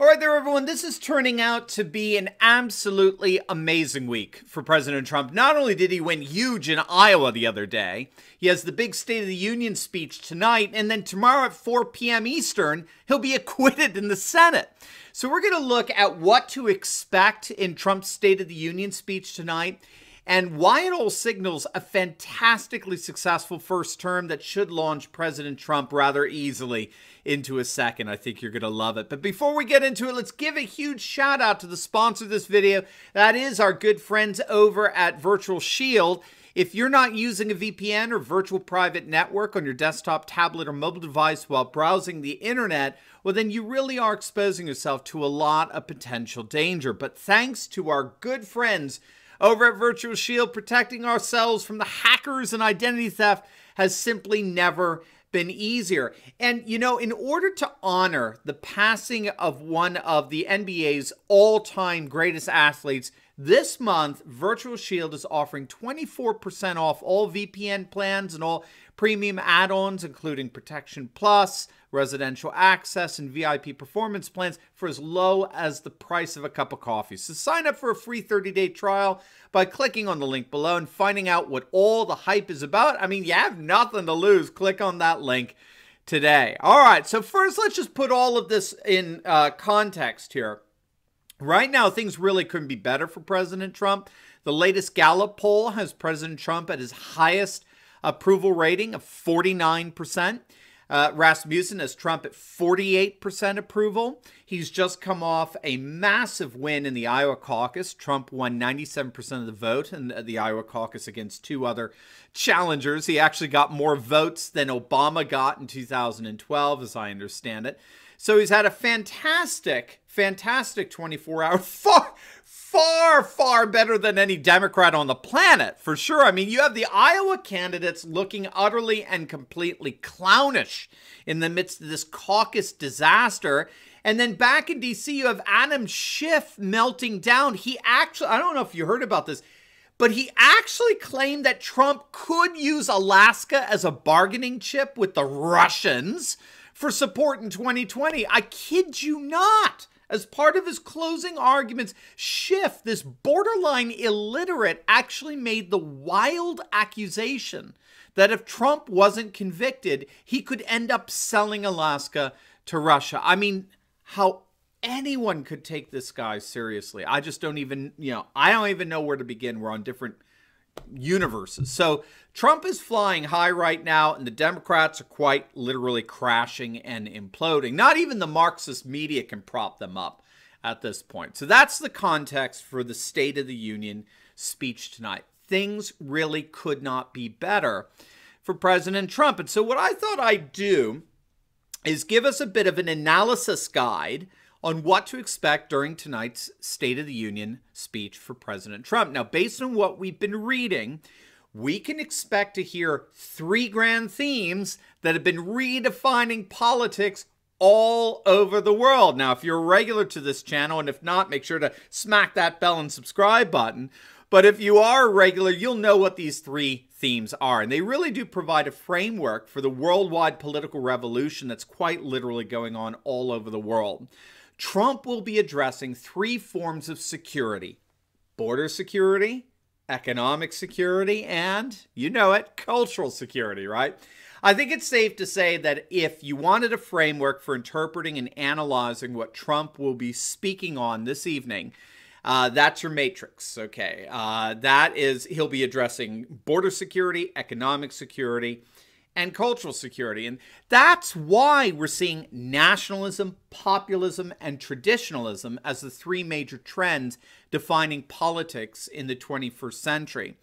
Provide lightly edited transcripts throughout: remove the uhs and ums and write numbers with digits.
All right there, everyone. This is turning out to be an absolutely amazing week for President Trump. Not only did he win huge in Iowa the other day, he has the big State of the Union speech tonight, and then tomorrow at 4 p.m. Eastern, he'll be acquitted in the Senate. So we're going to look at what to expect in Trump's State of the Union speech tonight and why it all signals a fantastically successful first term that should launch President Trump rather easily into a second. I think you're going to love it. But before we get into it, let's give a huge shout out to the sponsor of this video. That is our good friends over at Virtual Shield. If you're not using a VPN or virtual private network on your desktop, tablet, or mobile device while browsing the internet, well, then you really are exposing yourself to a lot of potential danger. But thanks to our good friends over at Virtual Shield, protecting ourselves from the hackers and identity theft has simply never been easier. And, you know, in order to honor the passing of one of the NBA's all-time greatest athletes, this month, Virtual Shield is offering 24% off all VPN plans and all premium add-ons, including Protection Plus, residential access, and VIP performance plans for as low as the price of a cup of coffee. So sign up for a free 30-day trial by clicking on the link below and finding out what all the hype is about. I mean, you have nothing to lose. Click on that link today. All right, so first, let's just put all of this in context here. Right now, things really couldn't be better for President Trump. The latest Gallup poll has President Trump at his highest approval rating of 49%. Rasmussen has Trump at 48% approval. He's just come off a massive win in the Iowa caucus. Trump won 97% of the vote in the Iowa caucus against two other challengers. He actually got more votes than Obama got in 2012, as I understand it. So he's had a fantastic 24 hours, far better than any Democrat on the planet, for sure. I mean, you have the Iowa candidates looking utterly and completely clownish in the midst of this caucus disaster. And then back in D.C., you have Adam Schiff melting down. He actually, I don't know if you heard about this, but he actually claimed that Trump could use Alaska as a bargaining chip with the Russians for support in 2020. I kid you not. As part of his closing arguments, Schiff, this borderline illiterate, actually made the wild accusation that if Trump wasn't convicted, he could end up selling Alaska to Russia. I mean, how anyone could take this guy seriously. I just don't even, I don't even know where to begin. We're on different universes. So Trump is flying high right now, and the Democrats are quite literally crashing and imploding. Not even the Marxist media can prop them up at this point. So that's the context for the State of the Union speech tonight. Things really could not be better for President Trump. And so what I thought I'd do is give us a bit of an analysis guide on what to expect during tonight's State of the Union speech for President Trump. Now, based on what we've been reading, we can expect to hear three grand themes that have been redefining politics all over the world. Now, if you're a regular to this channel, and if not, make sure to smack that bell and subscribe button. But if you are a regular, you'll know what these three themes are. And they really do provide a framework for the worldwide political revolution that's quite literally going on all over the world. Trump will be addressing three forms of security: border security, economic security, and, you know it, cultural security, right? I think it's safe to say that if you wanted a framework for interpreting and analyzing what Trump will be speaking on this evening, that's your matrix, okay? That is, he'll be addressing border security, economic security, and cultural security. And that's why we're seeing nationalism, populism, and traditionalism as the three major trends defining politics in the 21st century.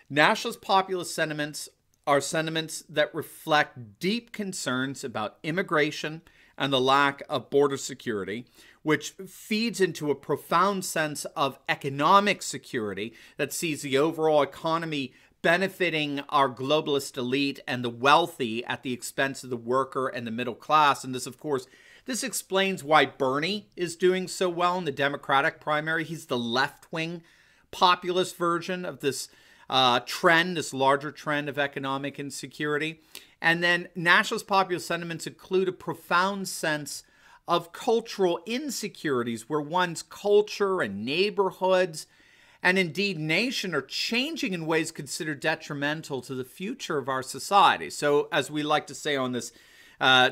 Nationalist populist sentiments are sentiments that reflect deep concerns about immigration and the lack of border security, which feeds into a profound sense of economic security that sees the overall economy benefiting our globalist elite and the wealthy at the expense of the worker and the middle class. And this, of course, this explains why Bernie is doing so well in the Democratic primary. He's the left-wing populist version of this trend, this larger trend of economic insecurity. And then nationalist populist sentiments include a profound sense of cultural insecurities where one's culture and neighborhoods and indeed nation are changing in ways considered detrimental to the future of our society. So as we like to say on this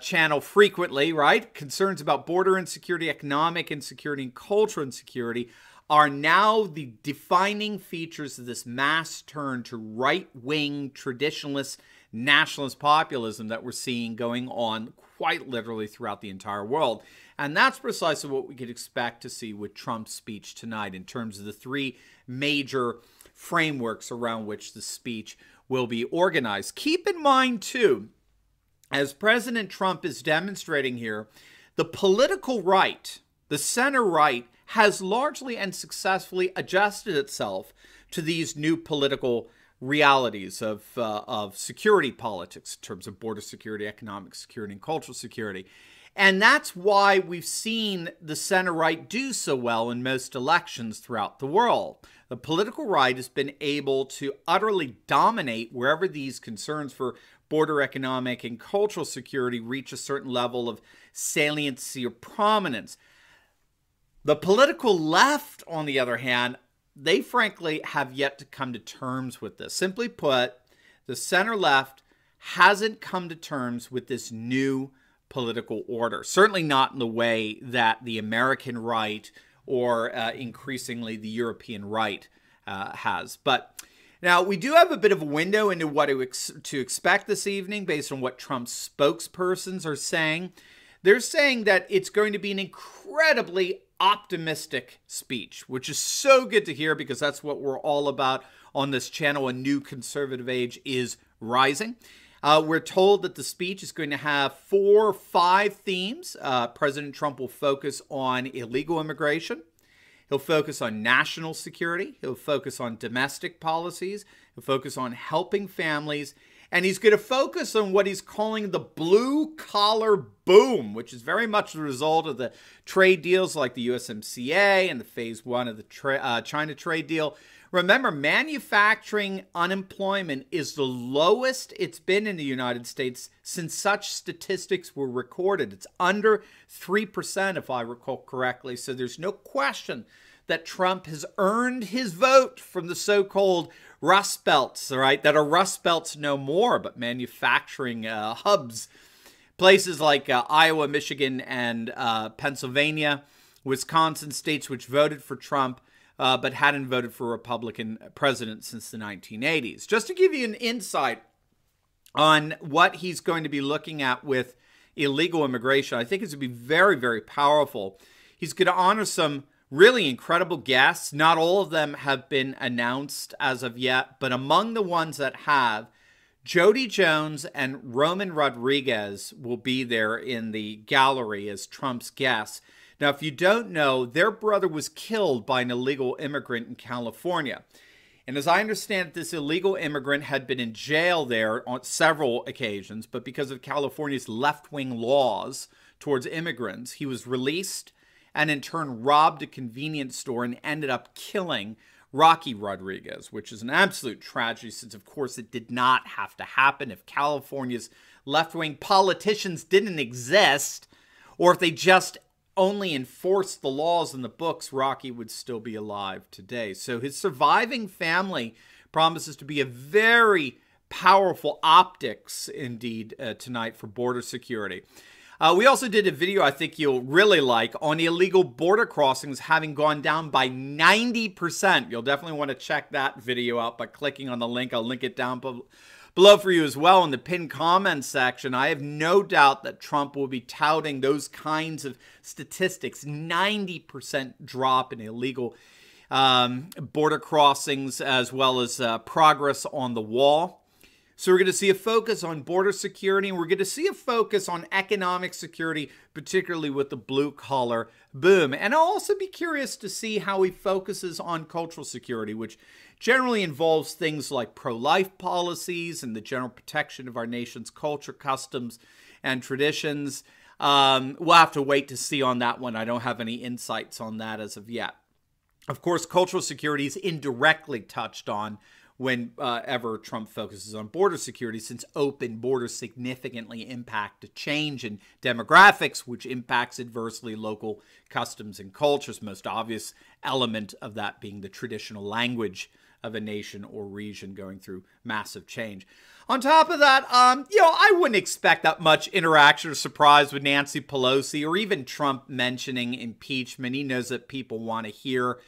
channel frequently, right, concerns about border insecurity, economic insecurity, and cultural insecurity are now the defining features of this mass turn to right-wing traditionalist nationalist populism that we're seeing going on quite literally throughout the entire world. And that's precisely what we could expect to see with Trump's speech tonight in terms of the three major frameworks around which the speech will be organized. Keep in mind, too, as President Trump is demonstrating here, the political right, the center right, has largely and successfully adjusted itself to these new political realities of security politics in terms of border security, economic security, and cultural security. And that's why we've seen the center right do so well in most elections throughout the world. The political right has been able to utterly dominate wherever these concerns for border economic and cultural security reach a certain level of saliency or prominence. The political left, on the other hand, they frankly have yet to come to terms with this. Simply put, the center left hasn't come to terms with this new political order. Certainly not in the way that the American right or increasingly the European right has. But now we do have a bit of a window into what to expect this evening based on what Trump's spokespersons are saying. They're saying that it's going to be an incredibly optimistic speech, which is so good to hear because that's what we're all about on this channel. A new conservative age is rising. We're told that the speech is going to have 4 or 5 themes. President Trump will focus on illegal immigration. He'll focus on national security. He'll focus on domestic policies. He'll focus on helping families. And he's going to focus on what he's calling the blue-collar boom, which is very much the result of the trade deals like the USMCA and the Phase 1 of the China trade deal. Remember, manufacturing unemployment is the lowest it's been in the United States since such statistics were recorded. It's under 3%, if I recall correctly. So there's no question that Trump has earned his vote from the so-called Rust Belts, right, that are Rust Belts no more, but manufacturing hubs. Places like Iowa, Michigan, and Pennsylvania, Wisconsin, states which voted for Trump, but hadn't voted for a Republican president since the 1980s. Just to give you an insight on what he's going to be looking at with illegal immigration, I think it's going to be very, very powerful. He's going to honor some really incredible guests. Not all of them have been announced as of yet, but among the ones that have, Jody Jones and Roman Rodriguez will be there in the gallery as Trump's guests. Now, if you don't know, their brother was killed by an illegal immigrant in California. And as I understand it, this illegal immigrant had been in jail there on several occasions, but because of California's left-wing laws towards immigrants, he was released and in turn robbed a convenience store and ended up killing Rocky Rodriguez, which is an absolute tragedy since, of course, it did not have to happen. If California's left-wing politicians didn't exist, or if they just only enforced the laws in the books, Rocky would still be alive today. So his surviving family promises to be a very powerful optics, indeed, tonight for border security. We also did a video I think you'll really like on illegal border crossings having gone down by 90%. You'll definitely want to check that video out by clicking on the link. I'll link it down below for you as well in the pinned comments section. I have no doubt that Trump will be touting those kinds of statistics. 90% drop in illegal border crossings as well as progress on the wall. So we're going to see a focus on border security, and we're going to see a focus on economic security, particularly with the blue-collar boom. And I'll also be curious to see how he focuses on cultural security, which generally involves things like pro-life policies and the general protection of our nation's culture, customs, and traditions. We'll have to wait to see on that one. I don't have any insights on that as of yet. Of course, cultural security is indirectly touched on whenever Trump focuses on border security, since open borders significantly impact a change in demographics, which impacts adversely local customs and cultures. Most obvious element of that being the traditional language of a nation or region going through massive change. On top of that, I wouldn't expect that much interaction or surprise with Nancy Pelosi or even Trump mentioning impeachment. He knows that people want to hear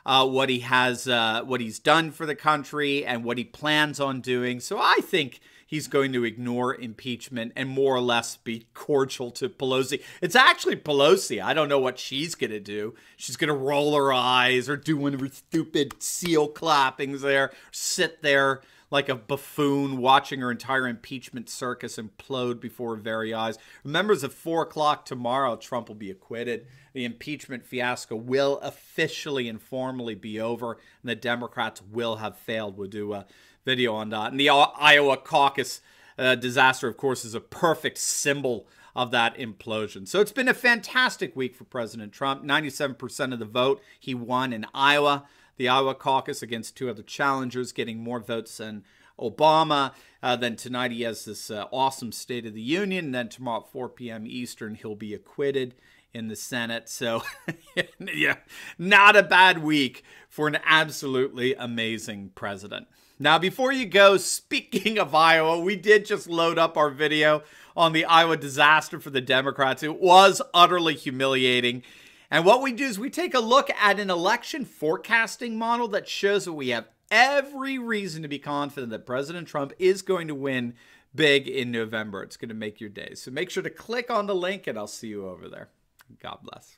what he's done for the country and what he plans on doing. So I think he's going to ignore impeachment and more or less be cordial to Pelosi. It's actually Pelosi. I don't know what she's going to do. She's going to roll her eyes or do one of her stupid seal clappings there, sit there like a buffoon watching her entire impeachment circus implode before her very eyes. Remember, at 4 o'clock tomorrow, Trump will be acquitted. The impeachment fiasco will officially and formally be over, and the Democrats will have failed. We'll do a video on that. And the Iowa caucus disaster, of course, is a perfect symbol of that implosion. So it's been a fantastic week for President Trump. 97% of the vote he won in Iowa. The Iowa caucus against 2 other challengers, getting more votes than Obama. Then tonight he has this awesome State of the Union. And then tomorrow at 4 p.m. Eastern, he'll be acquitted in the Senate. So, yeah, not a bad week for an absolutely amazing president. Now, before you go, speaking of Iowa, we did just load up our video on the Iowa disaster for the Democrats. It was utterly humiliating. And what we do is we take a look at an election forecasting model that shows that we have every reason to be confident that President Trump is going to win big in November. It's going to make your day. So make sure to click on the link and I'll see you over there. God bless.